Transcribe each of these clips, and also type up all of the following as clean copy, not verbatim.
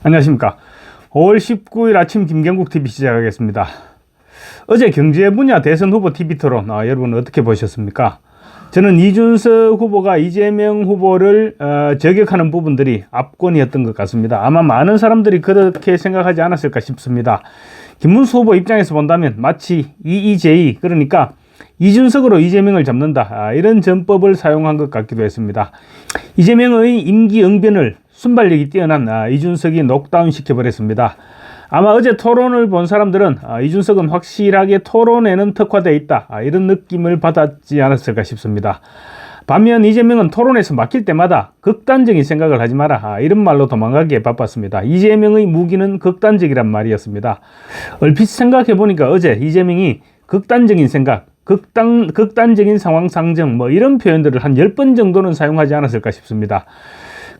안녕하십니까. 5월 19일 아침 김경국TV 시작하겠습니다. 어제 경제 분야 대선 후보 TV 토론, 여러분 어떻게 보셨습니까? 저는 이준석 후보가 이재명 후보를 저격하는 부분들이 압권이었던 것 같습니다. 아마 많은 사람들이 그렇게 생각하지 않았을까 싶습니다. 김문수 후보 입장에서 본다면 마치 EEJ, 그러니까 이준석으로 이재명을 잡는다, 이런 전법을 사용한 것 같기도 했습니다. 이재명의 임기 응변을 순발력이 뛰어난 이준석이 녹다운 시켜버렸습니다. 아마 어제 토론을 본 사람들은 이준석은 확실하게 토론에는 특화되어 있다, 이런 느낌을 받았지 않았을까 싶습니다. 반면 이재명은 토론에서 막힐 때마다 극단적인 생각을 하지 마라, 이런 말로 도망가기에 바빴습니다. 이재명의 무기는 극단적이란 말이었습니다. 얼핏 생각해보니까 어제 이재명이 극단적인 생각, 극단적인 상황 상정, 이런 표현들을 한 10번 정도는 사용하지 않았을까 싶습니다.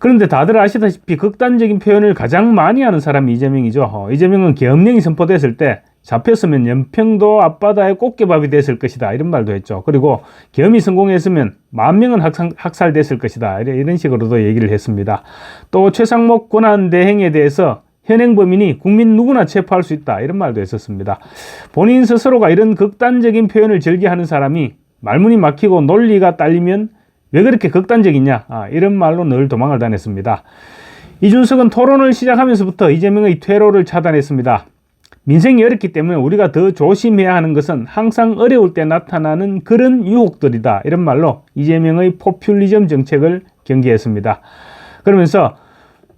그런데 다들 아시다시피 극단적인 표현을 가장 많이 하는 사람이 이재명이죠. 이재명은 계엄령이 선포됐을 때 잡혔으면 연평도 앞바다에 꽃게밥이 됐을 것이다, 이런 말도 했죠. 그리고 계엄이 성공했으면 10,000명은 학살됐을 것이다, 이런 식으로도 얘기를 했습니다. 또 최상목 권한대행에 대해서 현행 범인이 국민 누구나 체포할 수 있다, 이런 말도 했었습니다. 본인 스스로가 이런 극단적인 표현을 즐겨하는 사람이 말문이 막히고 논리가 딸리면 왜 그렇게 극단적이냐, 이런 말로 늘 도망을 다녔습니다. 이준석은 토론을 시작하면서부터 이재명의 퇴로를 차단했습니다. 민생이 어렵기 때문에 우리가 더 조심해야 하는 것은 항상 어려울 때 나타나는 그런 유혹들이다, 이런 말로 이재명의 포퓰리즘 정책을 경계했습니다. 그러면서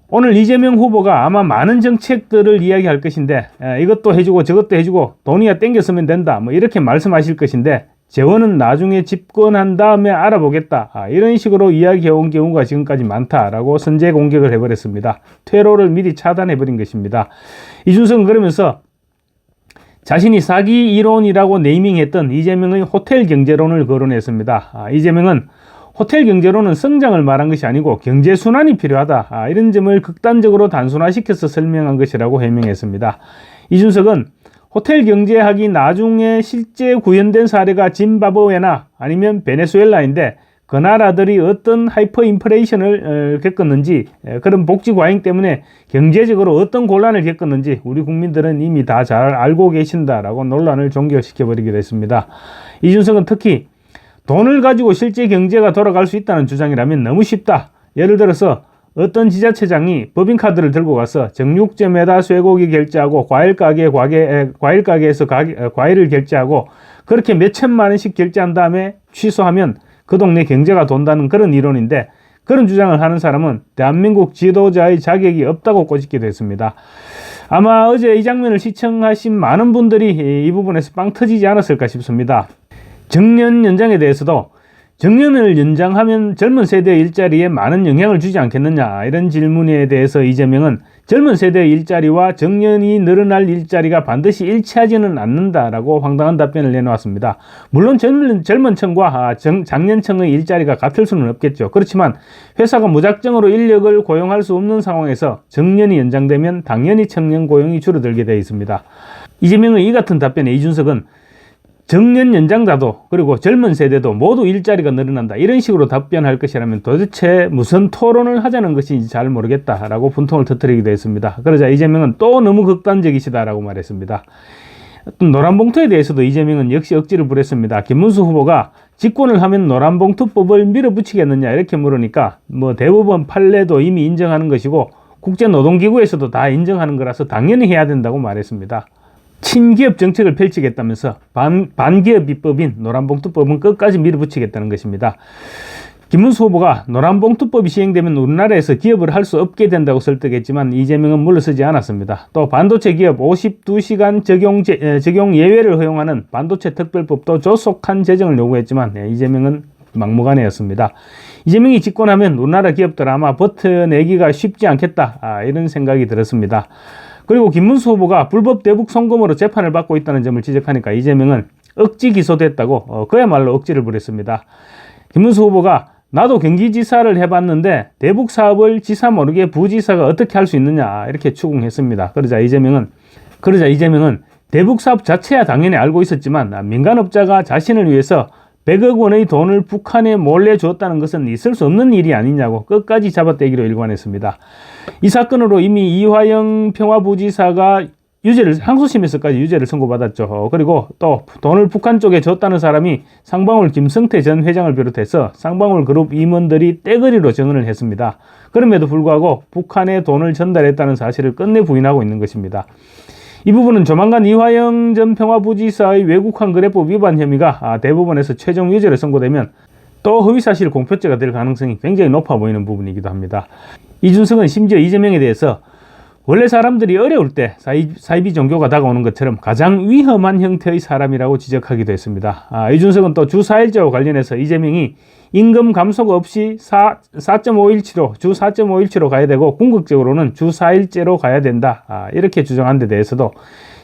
오늘 이재명 후보가 아마 많은 정책들을 이야기할 것인데, 이것도 해주고 저것도 해주고 돈이야 땡겨 쓰면 된다, 이렇게 말씀하실 것인데, 재원은 나중에 집권한 다음에 알아보겠다, 이런 식으로 이야기해온 경우가 지금까지 많다라고 선제 공격을 해버렸습니다. 퇴로를 미리 차단해버린 것입니다. 이준석은 그러면서 자신이 사기 이론이라고 네이밍했던 이재명의 호텔 경제론을 거론했습니다. 이재명은 호텔 경제론은 성장을 말한 것이 아니고 경제순환이 필요하다, 이런 점을 극단적으로 단순화시켜서 설명한 것이라고 해명했습니다. 이준석은 호텔 경제학이 나중에 실제 구현된 사례가 짐바브웨나 아니면 베네수엘라인데 그 나라들이 어떤 하이퍼 인플레이션을 겪었는지, 그런 복지 과잉 때문에 경제적으로 어떤 곤란을 겪었는지 우리 국민들은 이미 다 잘 알고 계신다라고 논란을 종결시켜버리기도 했습니다. 이준석은 특히 돈을 가지고 실제 경제가 돌아갈 수 있다는 주장이라면 너무 쉽다. 예를 들어서 어떤 지자체장이 법인카드를 들고 가서 정육점에다 쇠고기 결제하고 과일가게에서 과일을 결제하고 그렇게 몇 천만 원씩 결제한 다음에 취소하면 그 동네 경제가 돈다는 그런 이론인데, 그런 주장을 하는 사람은 대한민국 지도자의 자격이 없다고 꼬집기도 했습니다. 아마 어제 이 장면을 시청하신 많은 분들이 이 부분에서 빵 터지지 않았을까 싶습니다. 정년 연장에 대해서도 정년을 연장하면 젊은 세대의 일자리에 많은 영향을 주지 않겠느냐, 이런 질문에 대해서 이재명은 젊은 세대의 일자리와 정년이 늘어날 일자리가 반드시 일치하지는 않는다라고 황당한 답변을 내놓았습니다. 물론 젊은 층과 장년층의 일자리가 같을 수는 없겠죠. 그렇지만 회사가 무작정으로 인력을 고용할 수 없는 상황에서 정년이 연장되면 당연히 청년 고용이 줄어들게 되어 있습니다. 이재명의 이 같은 답변에 이준석은 정년 연장자도 그리고 젊은 세대도 모두 일자리가 늘어난다, 이런 식으로 답변할 것이라면 도대체 무슨 토론을 하자는 것인지 잘 모르겠다라고 분통을 터뜨리기도 했습니다. 그러자 이재명은 또 너무 극단적이시다라고 말했습니다. 노란봉투에 대해서도 이재명은 역시 억지를 부렸습니다. 김문수 후보가 집권을 하면 노란봉투법을 밀어붙이겠느냐 이렇게 물으니까 대법원 판례도 이미 인정하는 것이고 국제노동기구에서도 다 인정하는 거라서 당연히 해야 된다고 말했습니다. 친기업 정책을 펼치겠다면서 반기업 입법인 노란봉투법은 끝까지 밀어붙이겠다는 것입니다. 김문수 후보가 노란봉투법이 시행되면 우리나라에서 기업을 할 수 없게 된다고 설득했지만 이재명은 물러서지 않았습니다. 또 반도체 기업 52시간 적용 예외를 허용하는 반도체 특별법도 조속한 제정을 요구했지만 이재명은 막무가내였습니다. 이재명이 집권하면 우리나라 기업들 아마 버텨내기가 쉽지 않겠다, 이런 생각이 들었습니다. 그리고 김문수 후보가 불법 대북 송금으로 재판을 받고 있다는 점을 지적하니까 이재명은 억지 기소됐다고 그야말로 억지를 부렸습니다. 김문수 후보가 나도 경기지사를 해봤는데 대북 사업을 지사 모르게 부지사가 어떻게 할 수 있느냐, 이렇게 추궁했습니다. 그러자 이재명은 대북 사업 자체야 당연히 알고 있었지만 민간업자가 자신을 위해서 100억 원의 돈을 북한에 몰래 주었다는 것은 있을 수 없는 일이 아니냐고 끝까지 잡아떼기로 일관했습니다. 이 사건으로 이미 이화영 평화부지사가 항소심에서까지 유죄를 선고받았죠. 그리고 또 돈을 북한 쪽에 줬다는 사람이 쌍방울 김성태 전 회장을 비롯해서 쌍방울 그룹 임원들이 떼거리로 증언을 했습니다. 그럼에도 불구하고 북한에 돈을 전달했다는 사실을 끝내 부인하고 있는 것입니다. 이 부분은 조만간 이화영 전 평화부지사의 외국환 거래법 위반 혐의가 대법원에서 최종 유죄를 선고되면 또 허위사실 공표죄가 될 가능성이 굉장히 높아 보이는 부분이기도 합니다. 이준석은 심지어 이재명에 대해서 원래 사람들이 어려울 때 사이비 종교가 다가오는 것처럼 가장 위험한 형태의 사람이라고 지적하기도 했습니다. 이준석은 또 주 4일제와 관련해서 이재명이 임금 감소가 없이 주 4.5일치로 가야 되고 궁극적으로는 주 4일제로 가야 된다. 이렇게 주장한 데 대해서도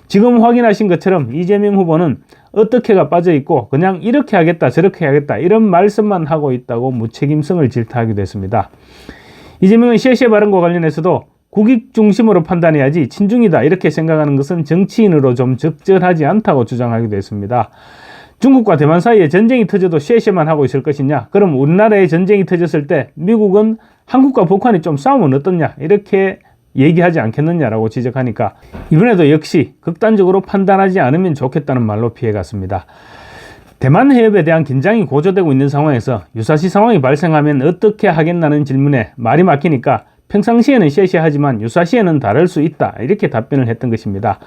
지금 확인하신 것처럼 이재명 후보는 어떻게가 빠져있고 그냥 이렇게 하겠다 저렇게 하겠다 이런 말씀만 하고 있다고 무책임성을 질타하기도 했습니다. 이재명은 시에시에 발언과 관련해서도 국익 중심으로 판단해야지 친중이다 이렇게 생각하는 것은 정치인으로 좀 적절하지 않다고 주장하기도 했습니다. 중국과 대만 사이에 전쟁이 터져도 쉐쉐만 하고 있을 것이냐? 그럼 우리나라에 전쟁이 터졌을 때 미국은 한국과 북한이 좀 싸우면 어떻냐? 이렇게 얘기하지 않겠느냐라고 지적하니까 이번에도 역시 극단적으로 판단하지 않으면 좋겠다는 말로 피해갔습니다. 대만 해협에 대한 긴장이 고조되고 있는 상황에서 유사시 상황이 발생하면 어떻게 하겠나는 질문에 말이 막히니까 평상시에는 쉐쉐하지만 유사시에는 다를 수 있다 이렇게 답변을 했던 것입니다.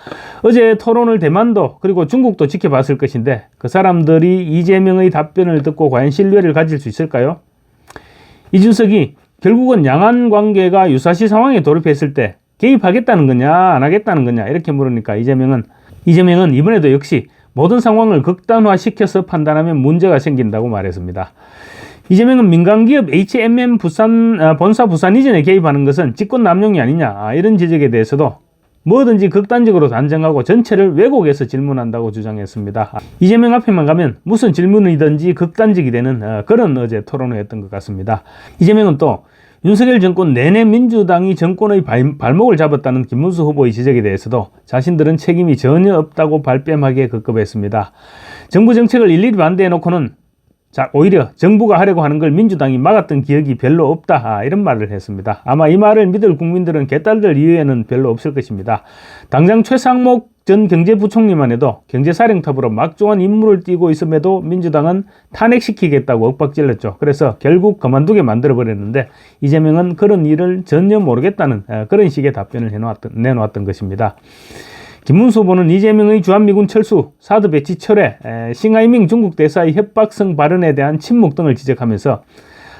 어제 토론을 대만도 그리고 중국도 지켜봤을 것인데 그 사람들이 이재명의 답변을 듣고 과연 신뢰를 가질 수 있을까요? 이준석이 결국은 양안 관계가 유사시 상황에 돌입했을 때 개입하겠다는 거냐 안 하겠다는 거냐 이렇게 물으니까 이재명은 이번에도 역시 모든 상황을 극단화시켜서 판단하면 문제가 생긴다고 말했습니다. 이재명은 민간기업 HMM 본사 부산 이전에 개입하는 것은 직권 남용이 아니냐 이런 지적에 대해서도 뭐든지 극단적으로 단정하고 전체를 왜곡해서 질문한다고 주장했습니다. 이재명 앞에만 가면 무슨 질문이든지 극단적이 되는 그런 어제 토론회였던 것 같습니다. 이재명은 또 윤석열 정권 내내 민주당이 정권의 발목을 잡았다는 김문수 후보의 지적에 대해서도 자신들은 책임이 전혀 없다고 발뺌하기에 급급했습니다. 정부 정책을 일일이 반대해놓고는 오히려 정부가 하려고 하는 걸 민주당이 막았던 기억이 별로 없다 이런 말을 했습니다. 아마 이 말을 믿을 국민들은 개딸들 이외에는 별로 없을 것입니다. 당장 최상목 전 경제부총리만 해도 경제사령탑으로 막중한 임무를 띠고 있음에도 민주당은 탄핵시키겠다고 윽박질렀죠. 그래서 결국 그만두게 만들어버렸는데 이재명은 그런 일을 전혀 모르겠다는 그런 식의 답변을 내놓았던 것입니다. 김문수 후보는 이재명의 주한미군 철수, 사드 배치 철회, 싱하이밍 중국 대사의 협박성 발언에 대한 침묵 등을 지적하면서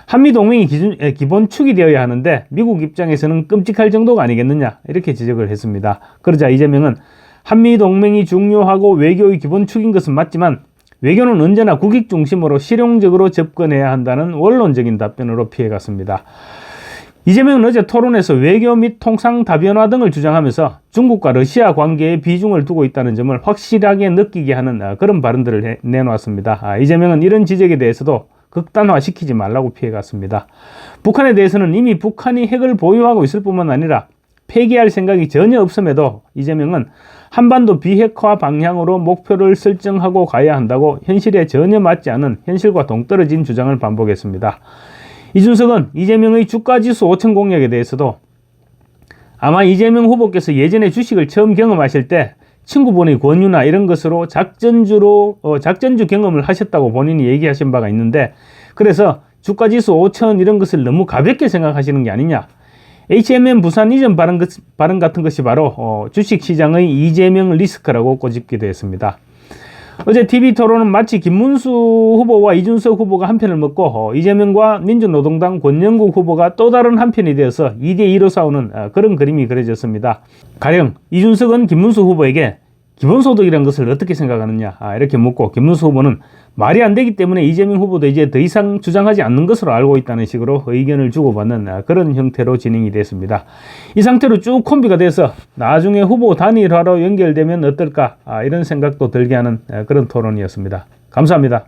한미동맹이 기본축이 되어야 하는데 미국 입장에서는 끔찍할 정도가 아니겠느냐 이렇게 지적을 했습니다. 그러자 이재명은 한미동맹이 중요하고 외교의 기본축인 것은 맞지만 외교는 언제나 국익 중심으로 실용적으로 접근해야 한다는 원론적인 답변으로 피해갔습니다. 이재명은 어제 토론에서 외교 및 통상 다변화 등을 주장하면서 중국과 러시아 관계에 비중을 두고 있다는 점을 확실하게 느끼게 하는 그런 발언들을 내놓았습니다. 이재명은 이런 지적에 대해서도 극단화시키지 말라고 피해갔습니다. 북한에 대해서는 이미 북한이 핵을 보유하고 있을 뿐만 아니라 폐기할 생각이 전혀 없음에도 이재명은 한반도 비핵화 방향으로 목표를 설정하고 가야 한다고 현실에 전혀 맞지 않은 현실과 동떨어진 주장을 반복했습니다. 이준석은 이재명의 주가지수 5천 공약에 대해서도 아마 이재명 후보께서 예전에 주식을 처음 경험하실 때 친구분의 권유나 이런 것으로 작전주 경험을 하셨다고 본인이 얘기하신 바가 있는데 그래서 주가지수 5천 이런 것을 너무 가볍게 생각하시는 게 아니냐. HMM 부산 이전 발언 같은 것이 바로 주식시장의 이재명 리스크라고 꼬집기도 했습니다. 어제 TV토론은 마치 김문수 후보와 이준석 후보가 한 편을 먹고 이재명과 민주노동당 권영국 후보가 또 다른 한 편이 되어서 2대2로 싸우는 그런 그림이 그려졌습니다. 가령 이준석은 김문수 후보에게 기본소득이라는 것을 어떻게 생각하느냐 이렇게 묻고 김문수 후보는 말이 안 되기 때문에 이재명 후보도 이제 더 이상 주장하지 않는 것으로 알고 있다는 식으로 의견을 주고받는 그런 형태로 진행이 됐습니다. 이 상태로 쭉 콤비가 돼서 나중에 후보 단일화로 연결되면 어떨까 이런 생각도 들게 하는 그런 토론이었습니다. 감사합니다.